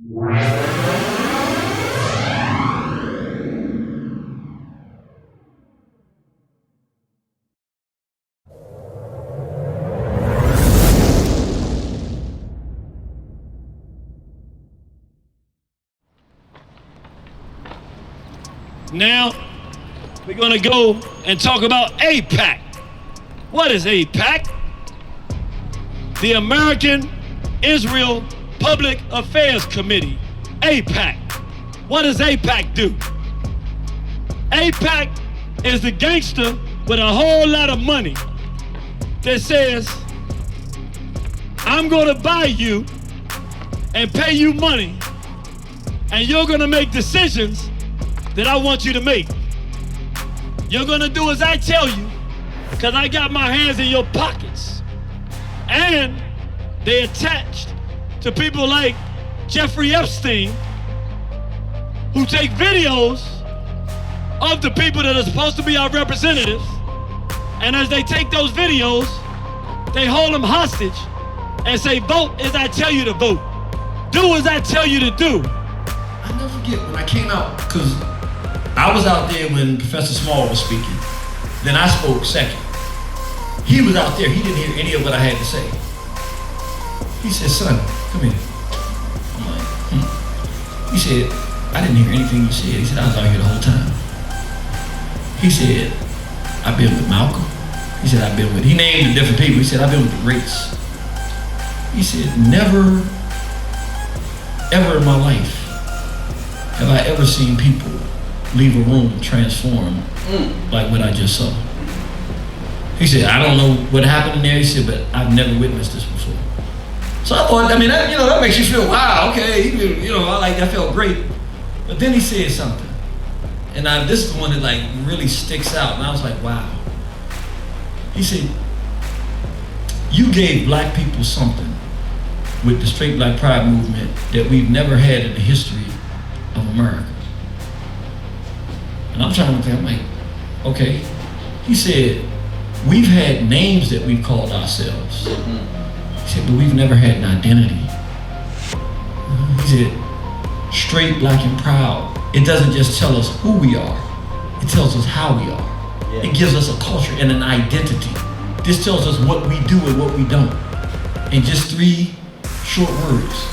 Now, we're gonna go and talk about AIPAC. What is AIPAC? The American Israel Public Affairs Committee, AIPAC. What does AIPAC do? AIPAC is the gangster with a whole lot of money that says, I'm gonna buy you and pay you money, and you're gonna make decisions that I want you to make. You're gonna do as I tell you, because I got my hands in your pockets. And they attached to people like Jeffrey Epstein, who take videos of the people that are supposed to be our representatives, and as they take those videos, they hold them hostage and say, vote as I tell you to vote. Do as I tell you to do. I never forget when I came out, because I was out there when Professor Small was speaking. Then I spoke second. He was out there, he didn't hear any of what I had to say. He said, son, come here. I'm like, He said, I didn't hear anything you said. He said, I was out here the whole time. He said, I've been with Malcolm. He said, he named the different people. He said, I've been with the greats. He said, never, ever in my life have I ever seen people leave a room transformed like what I just saw. He said, I don't know what happened in there. He said, but I've never witnessed this before. So I thought, that makes you feel, wow, okay, I like that, felt great. But then he said something. And this is the one that really sticks out. And I was like, wow. He said, you gave black people something with the Straight Black Pride movement that we've never had in the history of America. And I'm trying to think, I'm like, okay. He said, we've had names that we've called ourselves. He said, but we've never had an identity. He said, straight, black, and proud. It doesn't just tell us who we are, it tells us how we are. Yeah. It gives us a culture and an identity. This tells us what we do and what we don't. In just 3 short words.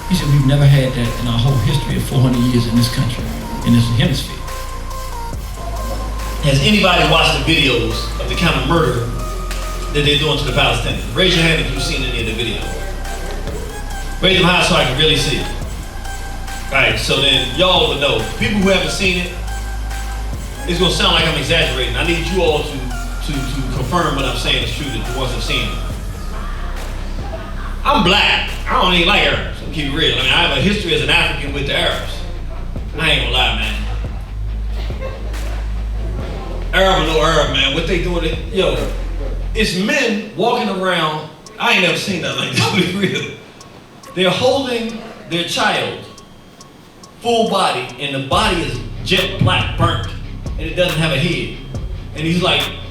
He said, we've never had that in our whole history of 400 years in this country, in this hemisphere. Has anybody watched the videos of the kind of murder that they're doing to the Palestinians? Raise your hand if you've seen any of the video. Raise them high so I can really see it. All right, so then y'all would know. People who haven't seen it, it's gonna sound like I'm exaggerating. I need you all to confirm what I'm saying is true, that the ones that have seen it. I'm black. I don't even like Arabs. I'm keep it real. I have a history as an African with the Arabs. I ain't gonna lie, man. Arab or no Arab, man, what they doing, it's men walking around. I ain't never seen that like that, to be real. They're holding their child, full body, and the body is jet black, burnt, and it doesn't have a head. And he's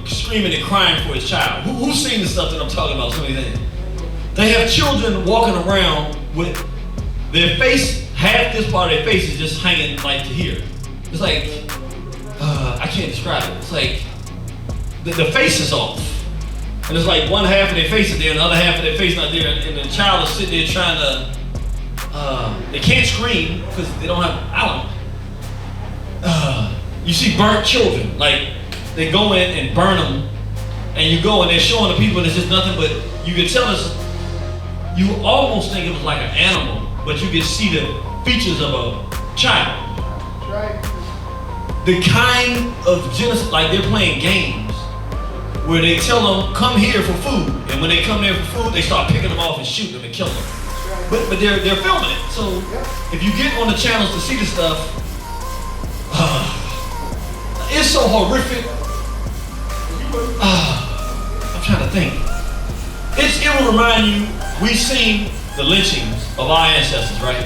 screaming and crying for his child. Who's seen the stuff that I'm talking about? So many things. They have children walking around with their face, half this part of their face is just hanging to here. It's I can't describe it. It's the face is off. And it's one half of their face is there and the other half of their face not there. And the child is sitting there trying to, they can't scream because they don't have, you see burnt children. They go in and burn them. And you go and they're showing the people it's just nothing but, you can tell us, you almost think it was like an animal, but you can see the features of a child. That's right. The kind of genocide, they're playing games where they tell them, come here for food. And when they come there for food, they start picking them off and shooting them and killing them. But they're filming it. So if you get on the channels to see the stuff, it's so horrific. I'm trying to think. It will remind you, we've seen the lynchings of our ancestors, right?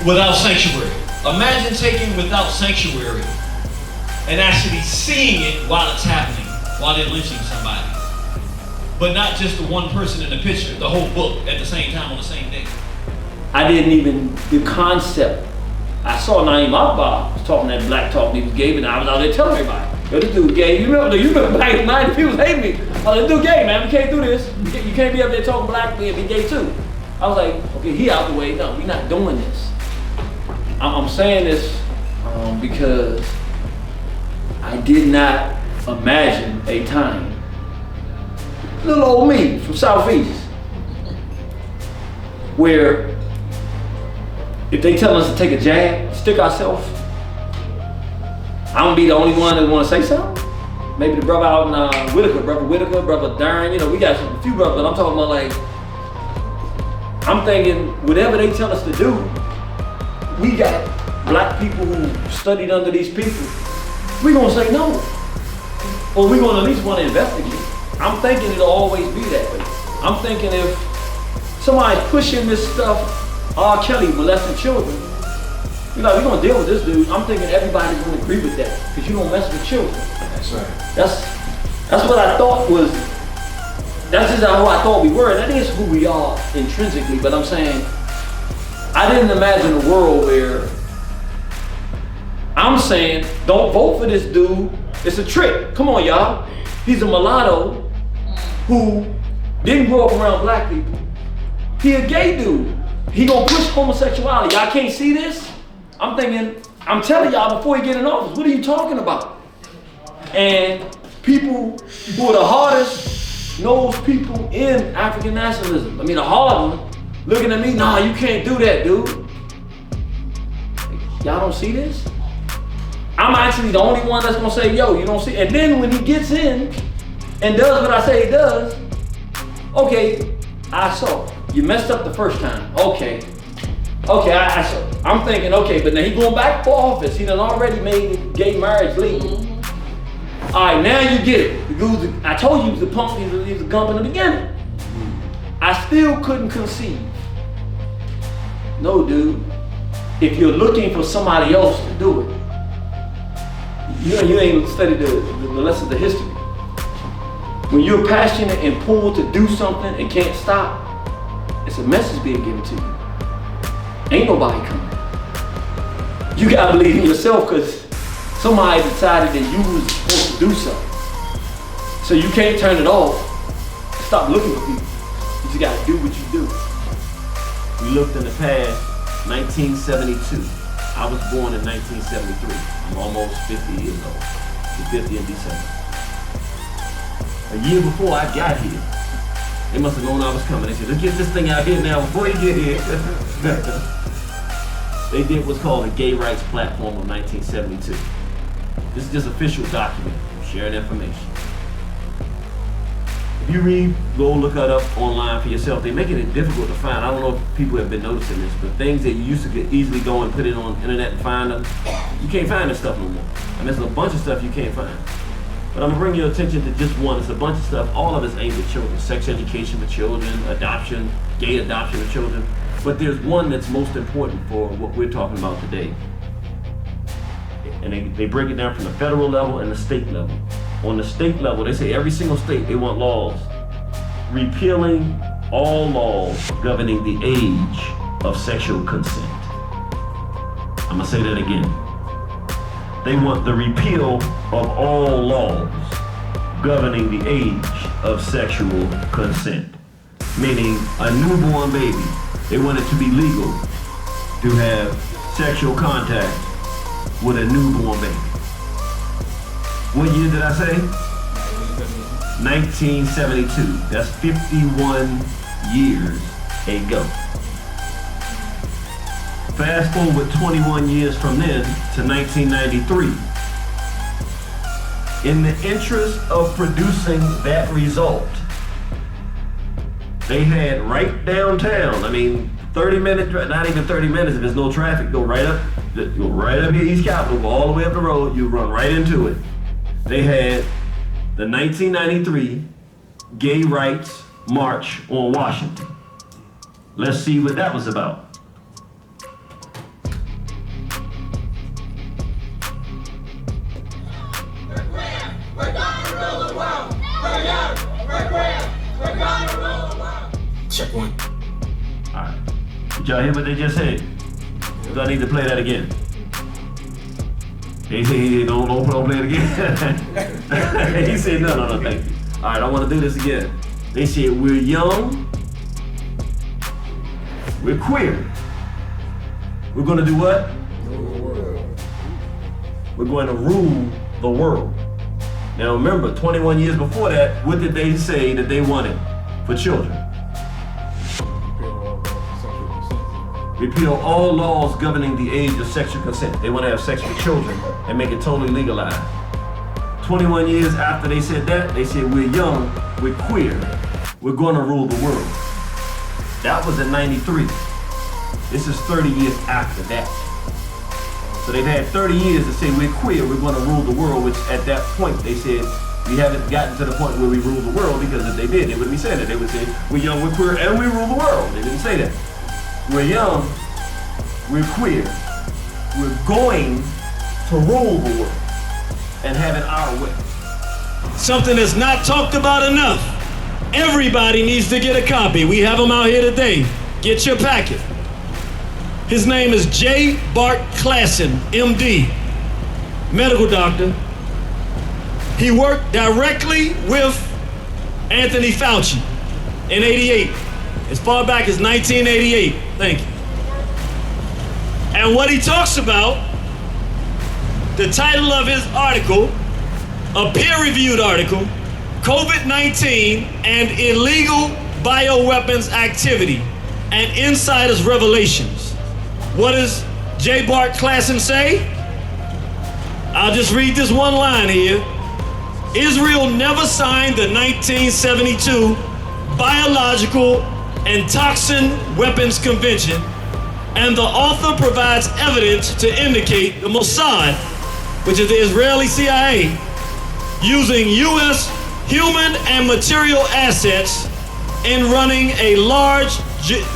Without sanctuary. Imagine taking without sanctuary and actually seeing it while it's happening, while they're lynching somebody. But not just the one person in the picture, the whole book at the same time on the same day. I didn't even, the concept. I saw Naeem Akbar was talking that black talk he was gay, and I was out there telling everybody, yo, this dude gay. You remember back in the 90s, people was hating me. Oh, this dude gay, man, we can't do this. You can't be up there talking black and be gay too. I was like, okay, he out the way. No, we're not doing this. I'm saying this because I did not imagine a time, little old me from Southeast, where if they tell us to take a jab, stick ourselves, I'm gonna be the only one that wanna say something. Maybe the brother out in Whitaker, brother Darren, you know, we got a few brothers, but I'm talking about like, I'm thinking whatever they tell us to do, we got black people who studied under these people, we gonna say no. Or we gonna at least wanna investigate. I'm thinking it'll always be that way. I'm thinking if somebody's pushing this stuff, R. Kelly molesting children, you're like, we're gonna deal with this dude. I'm thinking everybody's gonna agree with that, because you don't mess with children. That's right. That's what I thought was, that's just how I thought we were. That is who we are intrinsically, but I'm saying, I didn't imagine a world where I'm saying, don't vote for this dude. It's a trick. Come on, y'all. He's a mulatto who didn't grow up around black people. He a gay dude. He gonna push homosexuality. Y'all can't see this? I'm thinking, I'm telling y'all before he get in office, what are you talking about? And people who are the hardest nosed people in African nationalism, I mean the hard one, looking at me, nah, you can't do that, dude. Y'all don't see this? I'm actually the only one that's gonna say, yo, you don't see. And then when he gets in and does what I say he does, okay, I saw. You messed up the first time. Okay, I saw. I'm thinking, okay, but now he going back for office. He done already made gay marriage legal. All right, now you get it. The dude, I told you he was a punk, he was a gump in the beginning. I still couldn't conceive. No, dude, if you're looking for somebody else to do it, you ain't studied the lessons of history. When you're passionate and pulled to do something and can't stop, it's a message being given to you. Ain't nobody coming. You gotta believe in yourself, because somebody decided that you was supposed to do something. So you can't turn it off. Stop looking for people. You just gotta do what you do. We looked in the past, 1972. I was born in 1973. I'm almost 50 years old. I'll be 50 in December. A year before I got here, they must have known I was coming. They said, let's get this thing out here now before you get here. They did what's called a Gay Rights Platform of 1972. This is just official document, sharing information. If you read, go look it up online for yourself. They're making it difficult to find. I don't know if people have been noticing this, but things that you used to get easily go and put it on the internet and find them, you can't find this stuff no more. And there's a bunch of stuff you can't find. But I'm gonna bring your attention to just one. It's a bunch of stuff, all of it's aimed at children. Sex education for children, adoption, gay adoption of children. But there's one that's most important for what we're talking about today. And they break it down from the federal level and the state level. On the state level, they say every single state, they want laws repealing all laws governing the age of sexual consent. I'm gonna say that again. They want the repeal of all laws governing the age of sexual consent. Meaning a newborn baby, they want it to be legal to have sexual contact with a newborn baby. What year did I say? 1972. That's 51 years ago. Fast forward 21 years from then to 1993. In the interest of producing that result, they had right downtown, 30 minutes, not even 30 minutes if there's no traffic, go right up here East Capitol, go all the way up the road, you run right into it. They had the 1993 Gay Rights March on Washington. Let's see what that was about. Check one. All right. Did y'all hear what they just said? Do I need to play that again? He said, don't play it again. He said, no, thank you. All right, I want to do this again. They said, we're young, we're queer. We're going to do what? We're going to rule the world. Now remember, 21 years before that, what did they say that they wanted for children? Repeal all laws governing the age of sexual consent. They want to have sex with children and make it totally legalized. 21 years after they said that, they said we're young, we're queer, we're going to rule the world. That was in 93. This is 30 years after that. So they've had 30 years to say we're queer, we're going to rule the world, which at that point they said we haven't gotten to the point where we rule the world, because if they did, they wouldn't be saying that. They would say we're young, we're queer, and we rule the world. They didn't say that. We're young, we're queer, we're going to rule the world and have it our way. Something that's not talked about enough. Everybody needs to get a copy. We have them out here today. Get your packet. His name is J. Bart Klassen, MD, medical doctor. He worked directly with Anthony Fauci in '88, as far back as 1988. Thank you. And what he talks about, the title of his article, a peer-reviewed article, COVID-19 and illegal bioweapons activity and insiders' revelations. What does J. Bart Klassen say? I'll just read this one line here. Israel never signed the 1972 Biological and Toxin Weapons Convention, and the author provides evidence to indicate the Mossad, which is the Israeli CIA, using U.S. human and material assets in running a large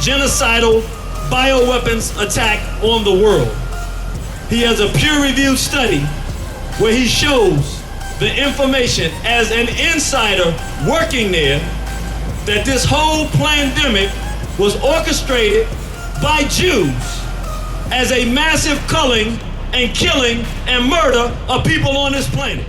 genocidal bioweapons attack on the world. He has a peer-reviewed study where he shows the information as an insider working there that this whole pandemic was orchestrated by Jews as a massive culling and killing and murder of people on this planet.